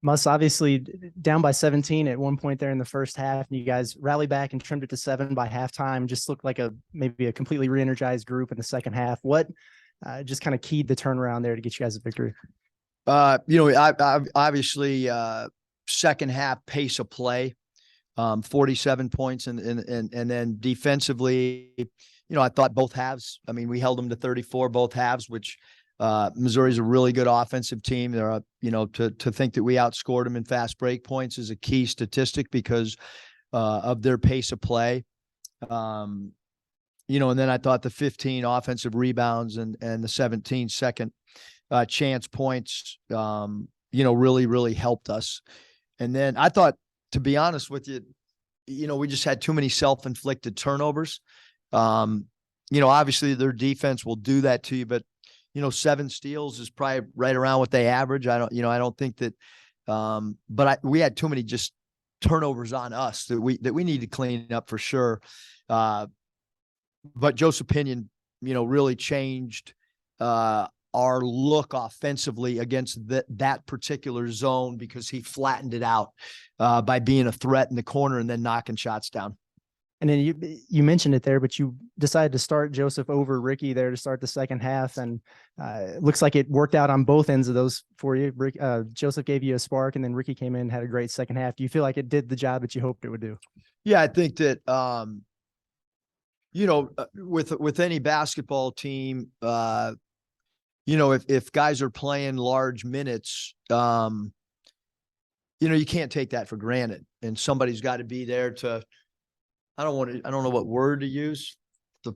Muss obviously down by 17 at one point there in the first half, and you guys rallied back and trimmed it to 7 by halftime. Just looked like maybe a completely re-energized group in the second half. What just kind of keyed the turnaround there to get you guys a victory? I obviously second half pace of play, 47 points, and then defensively, I thought both halves. I mean, we held them to 34 both halves, which Missouri's a really good offensive team. They're, to think that we outscored them in fast break points is a key statistic because of their pace of play. And then I thought the 15 offensive rebounds and the 17 second chance points, really, really helped us. And then I thought, to be honest with you, we just had too many self-inflicted turnovers. Obviously their defense will do that to you, but 7 steals is probably right around what they average. I don't think that, we had too many just turnovers on us that we need to clean up for sure. But Joseph Pinion, really changed our look offensively against that particular zone because he flattened it out by being a threat in the corner and then knocking shots down. And then you mentioned it there, but you decided to start Joseph over Ricky there to start the second half, and it looks like it worked out on both ends of those for you. Joseph gave you a spark, and then Ricky came in and had a great second half. Do you feel like it did the job that you hoped it would do? Yeah, I think that with any basketball team, if guys are playing large minutes, you can't take that for granted, and somebody's got to be there to. I don't know what word to use. The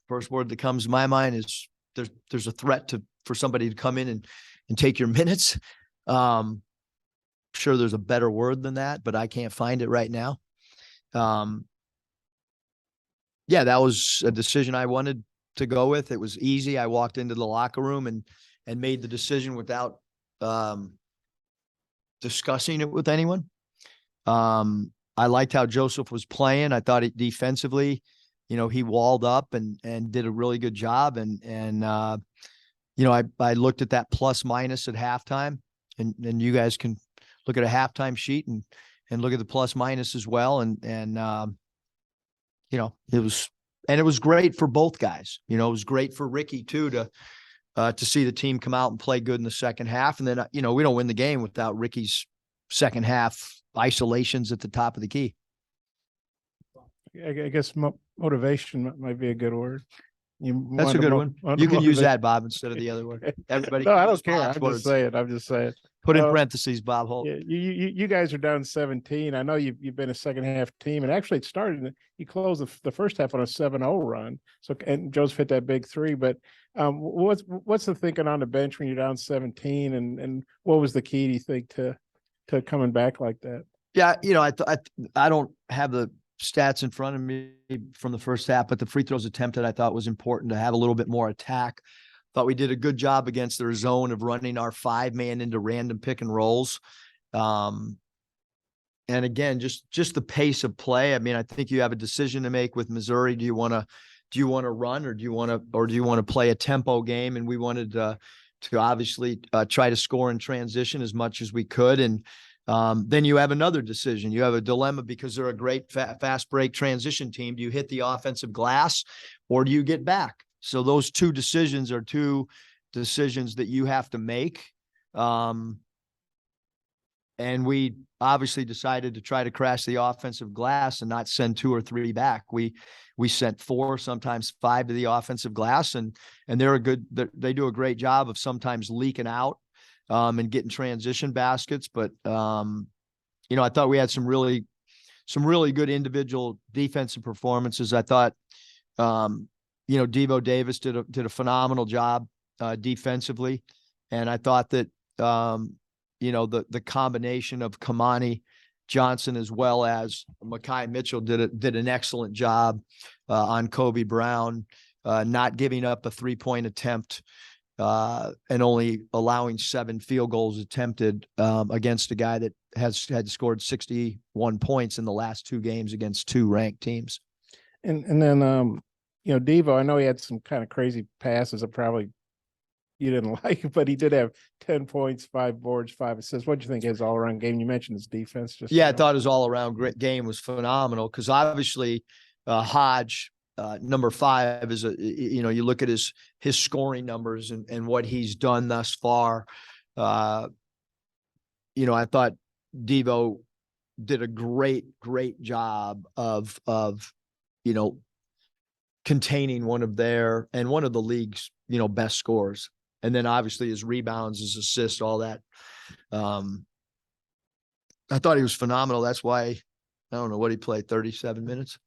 first word that comes to my mind is there's a threat for somebody to come in and take your minutes. Sure, there's a better word than that, but I can't find it right now. Yeah, that was a decision I wanted to go with. It was easy. I walked into the locker room and made the decision without discussing it with anyone. I liked how Joseph was playing. I thought defensively, he walled up and did a really good job. And I looked at that plus minus at halftime, and you guys can look at a halftime sheet and look at the plus minus as well. And it was great for both guys. It was great for Ricky too, to see the team come out and play good in the second half. And then, we don't win the game without Ricky's second half isolations at the top of the key. I guess motivation might be a good word. That's a good one. You can use that, Bob, instead of the other word. Everybody. No, I don't care. I'm just saying. Put in parentheses, Bob Holt. Yeah, you guys are down 17. I know you've been a second half team, and actually it started. You closed the first half on a 7-0 run. So and Joseph hit that big three. But what's the thinking on the bench when you're down 17, and what was the key, do you think, to coming back like that? Yeah, I don't have the stats in front of me from the first half, but the free throws attempted I thought was important to have a little bit more attack. Thought we did a good job against their zone of running our 5-man into random pick and rolls. And again, just the pace of play. I mean, I think you have a decision to make with Missouri. Do you want to run, or do you want to play a tempo game? And we wanted to obviously try to score in transition as much as we could. And then you have another decision. You have a dilemma because they're a great fast break transition team. Do you hit the offensive glass, or do you get back? So those two decisions are two decisions that you have to make. And we obviously decided to try to crash the offensive glass and not send 2 or 3 back. We sent 4, sometimes 5 to the offensive glass, and they do a great job of sometimes leaking out and getting transition baskets. But I thought we had some really good individual defensive performances. I thought Devo Davis did a phenomenal job defensively, and I thought that the combination of Kamani Johnson as well as Mekhi Mitchell did an excellent job on Kobe Brown, not giving up a 3-point attempt and only allowing 7 field goals attempted against a guy that had scored 61 points in the last 2 games against 2 ranked teams. And then Devo, I know he had some kind of crazy passes that probably you didn't like, but he did have 10 points, 5 boards, 5 assists. What do you think of his all around game? You mentioned his defense. Just Yeah, I thought his all around great game was phenomenal because obviously Hodge, number 5 is you look at his scoring numbers and what he's done thus far. I thought Devo did a great job of containing one of the league's, best scores. And then obviously his rebounds, his assists, all that. I thought he was phenomenal. That's why, I don't know what he played, 37 minutes.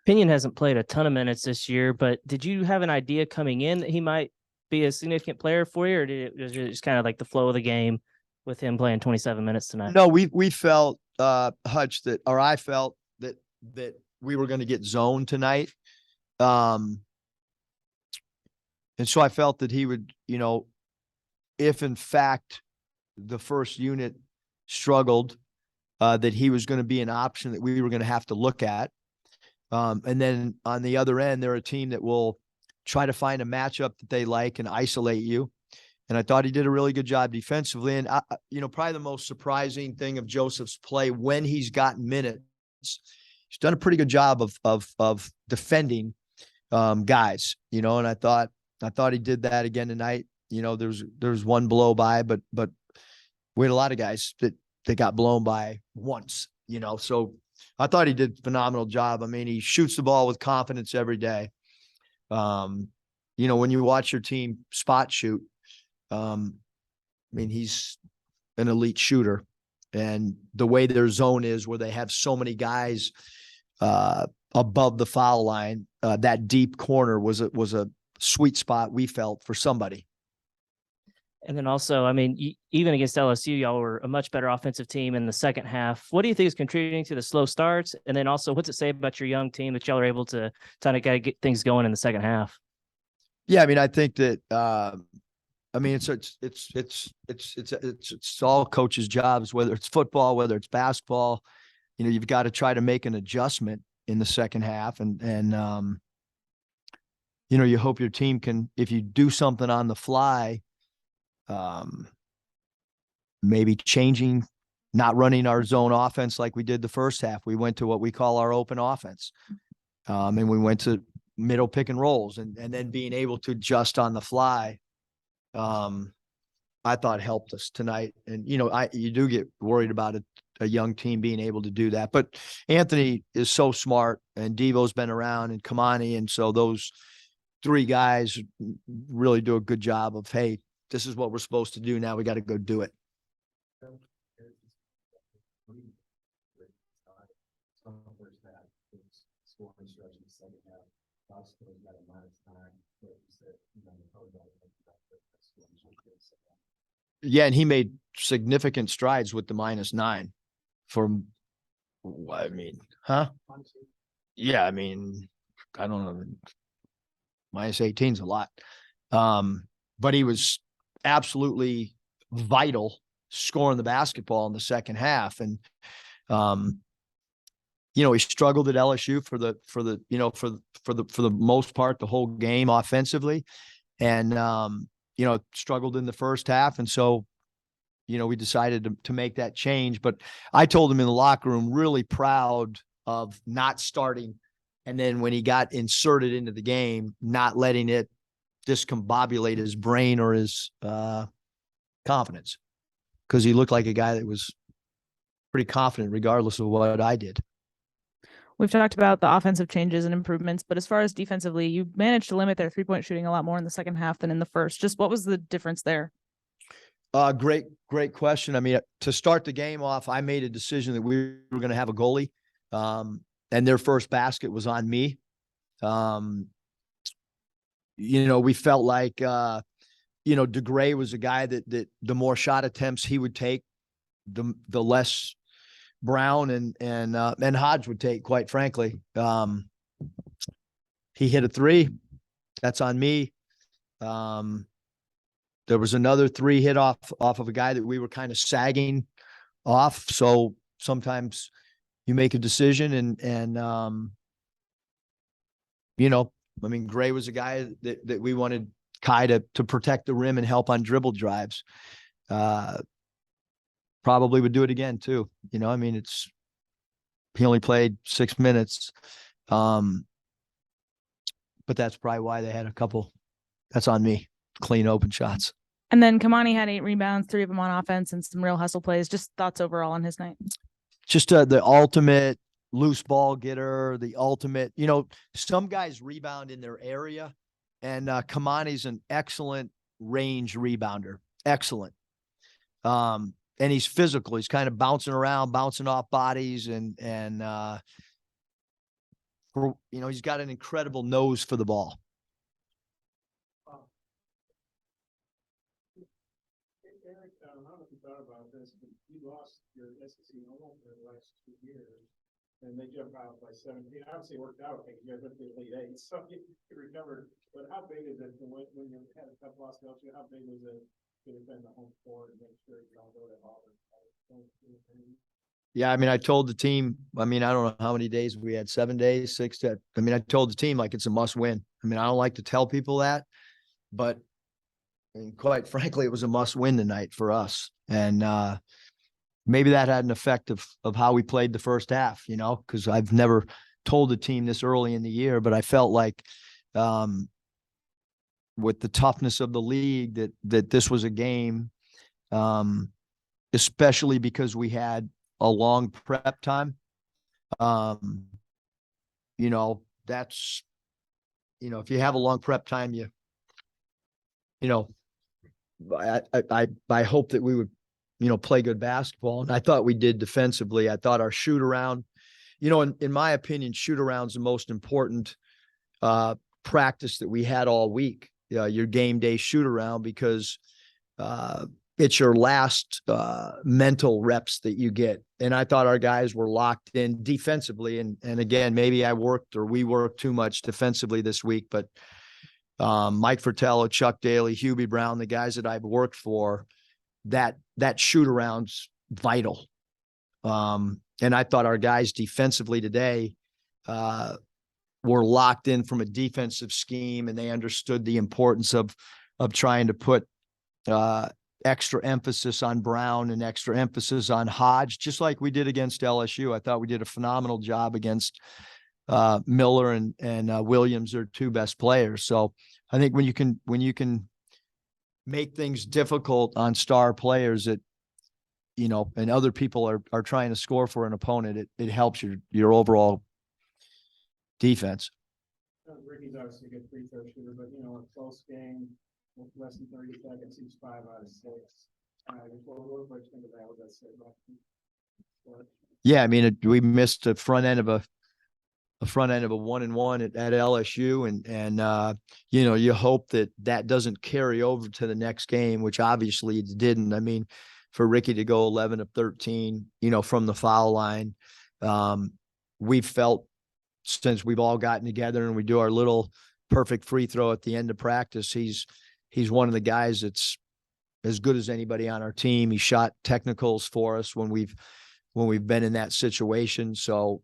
Pinion hasn't played a ton of minutes this year, but did you have an idea coming in that he might be a significant player for you, or was it just kind of like the flow of the game with him playing 27 minutes tonight? No, we felt, Hutch, I felt that we were going to get zoned tonight. And so I felt that he would, if in fact the first unit struggled, that he was going to be an option that we were going to have to look at. And then on the other end, they're a team that will try to find a matchup that they like and isolate you. And I thought he did a really good job defensively. And, probably the most surprising thing of Joseph's play when he's gotten minutes, he's done a pretty good job of defending guys, and I thought he did that again tonight. There's one blow by, but we had a lot of guys that got blown by once, so I thought he did a phenomenal job. I mean, he shoots the ball with confidence every day. When you watch your team spot shoot, he's an elite shooter, and the way their zone is where they have so many guys above the foul line, that deep corner was a sweet spot we felt for somebody. And then also, even against LSU, y'all were a much better offensive team in the second half. What do you think is contributing to the slow starts? And then also, what's it say about your young team that y'all are able to kind of get things going in the second half? Yeah, I think that it's all coaches' jobs, whether it's football, whether it's basketball. You've got to try to make an adjustment in the second half, and you hope your team can, if you do something on the fly, maybe changing, not running our zone offense like we did the first half. We went to what we call our open offense, and we went to middle pick and rolls, and then being able to adjust on the fly. I thought helped us tonight. And, you do get worried about a young team being able to do that, but Anthony is so smart, and Devo's been around, and Kamani. And so those 3 guys really do a good job of, hey, this is what we're supposed to do. Now we got to go do it. Yeah, and he made significant strides with the -9 from, Yeah, I don't know. -18 is a lot. But he was absolutely vital scoring the basketball in the second half. And, he struggled at LSU for the most part, the whole game offensively, and, struggled in the first half. And so, we decided to make that change. But I told him in the locker room, really proud of not starting. And then when he got inserted into the game, not letting it discombobulate his brain or his confidence, because he looked like a guy that was pretty confident regardless of what I did. We've talked about the offensive changes and improvements, but as far as defensively, you managed to limit their 3-point shooting a lot more in the second half than in the first. Just what was the difference there? Great question. To start the game off, I made a decision that we were going to have a goalie, and their first basket was on me. We felt like, DeGray was a guy that the more shot attempts he would take, the less Brown and Hodge would take, quite frankly. He hit a 3. That's on me. There was another 3 hit off of a guy that we were kind of sagging off. So sometimes you make a decision, and Gray was a guy that we wanted Kai to protect the rim and help on dribble drives. Probably would do it again too. You know, I mean, he only played 6 minutes. But that's probably why they had a couple. That's on me. Clean open shots. And then Kamani had 8 rebounds, 3 of them on offense, and some real hustle plays. Just thoughts overall on his night. Just the ultimate loose ball getter, the ultimate, you know, some guys rebound in their area, and Kamani's an excellent range rebounder. Excellent. And he's physical. He's kind of bouncing around, bouncing off bodies, and you know, he's got an incredible nose for the ball. Eric, I don't know if you thought about this, but you lost your SEC home for the last 2 years, and they jumped out by 17. Obviously, it worked out because you guys went to the Elite Eight, so you recovered. But how big is it when you had a tough loss to LSU? How big was it to defend the home court and make sure you don't go to Auburn? Yeah, I mean, I told the team, I mean, I don't know how many days we had, 7 days, 6 days. I mean, I told the team like it's a must win. I mean, I don't like to tell people that, but I mean, quite frankly, it was a must win tonight for us. And maybe that had an effect of how we played the first half, you know, because I've never told the team this early in the year, but I felt like with the toughness of the league that this was a game, especially because we had a long prep time. You know, that's, you know, if you have a long prep time, you know, I hope that we would, you know, play good basketball. And I thought we did defensively. I thought our shoot around, you know, in my opinion, shoot around's the most important practice that we had all week. Your game day shoot around, because it's your last mental reps that you get. And I thought our guys were locked in defensively. And again, maybe we worked too much defensively this week, but Mike Fratello, Chuck Daly, Hubie Brown, the guys that I've worked for, that shoot around's vital. And I thought our guys defensively today were locked in from a defensive scheme, and they understood the importance of trying to put extra emphasis on Brown and extra emphasis on Hodge, just like we did against LSU. I thought we did a phenomenal job against Miller and Williams, their 2 best players. So I think when you can make things difficult on star players that, you know, and other people are trying to score for an opponent, it helps your overall defense. Ricky's obviously a good free throw shooter, but you know, a close game with less than 30 seconds, he's 5 out of 6. What do you think of that? What that say about him? Yeah, I mean, we missed a front end of a 1-and-1 at LSU, and you know, you hope that doesn't carry over to the next game, which obviously it didn't. I mean, for Ricky to go 11 of 13, you know, from the foul line, we felt, since we've all gotten together and we do our little perfect free throw at the end of practice, he's one of the guys that's as good as anybody on our team. He shot technicals for us when we've been in that situation. So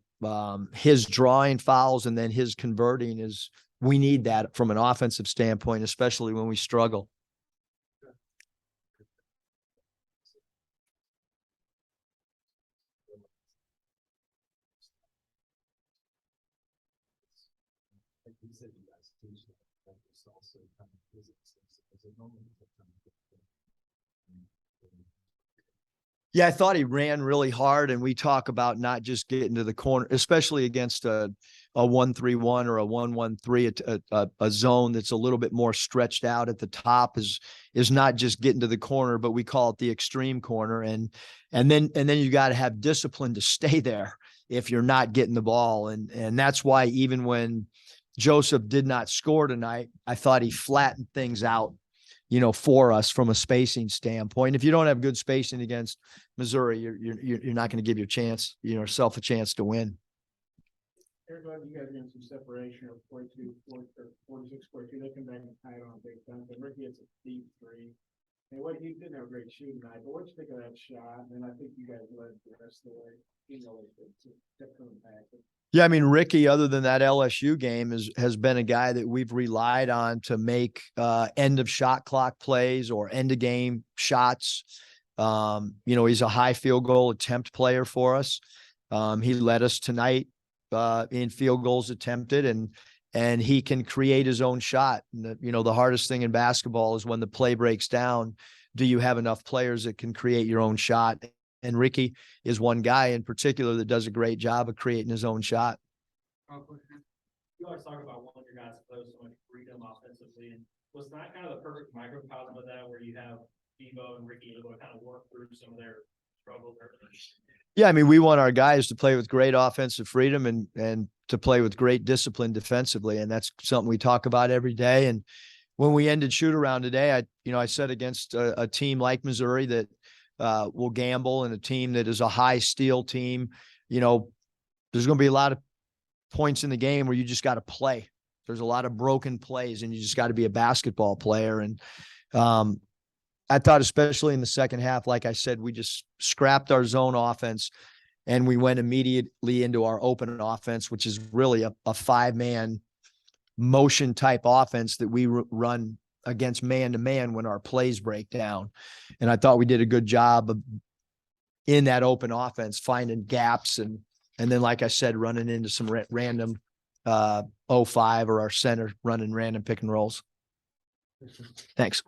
his drawing fouls and then his converting we need that from an offensive standpoint, especially when we struggle. Yeah, I thought he ran really hard, and we talk about not just getting to the corner, especially against a 1-3-1 or a 1-1-3, a zone that's a little bit more stretched out at the top is not just getting to the corner, but we call it the extreme corner. And then you got to have discipline to stay there if you're not getting the ball. And that's why even when Joseph did not score tonight, I thought he flattened things out, you know, for us from a spacing standpoint. If you don't have good spacing against Missouri, you're not going to give yourself a chance to win. Eric, you guys getting some separation of 42, 46, 42. They come back and tie it on a big dunk. And Ricky, it's a deep 3. And what you didn't have a great shooting night, but what you think of that shot? And I think you guys led the rest of the way. You know, it's kept coming back. Yeah, I mean, Ricky, other than that LSU game, has been a guy that we've relied on to make end of shot clock plays or end of game shots. You know, he's a high field goal attempt player for us. He led us tonight in field goals attempted, and he can create his own shot. And you know, the hardest thing in basketball is when the play breaks down, do you have enough players that can create your own shot? And Ricky is one guy in particular that does a great job of creating his own shot. You always talk about wanting your guys to play with so much freedom offensively, and was that kind of the perfect microcosm of that, where you have Devo and Ricky able to kind of work through some of their struggles? Yeah, I mean, we want our guys to play with great offensive freedom and to play with great discipline defensively, and that's something we talk about every day. And when we ended shoot around today, I said against a team like Missouri that will gamble, and a team that is a high steal team, you know, there's going to be a lot of points in the game where you just got to play. There's a lot of broken plays, and you just got to be a basketball player. And I thought, especially in the second half, like I said, we just scrapped our zone offense and we went immediately into our open offense, which is really a 5-man motion type offense that we run against man to man when our plays break down. And I thought we did a good job of, in that open offense, finding gaps and then, like I said, running into some random 05 or our center running random pick and rolls. Thanks.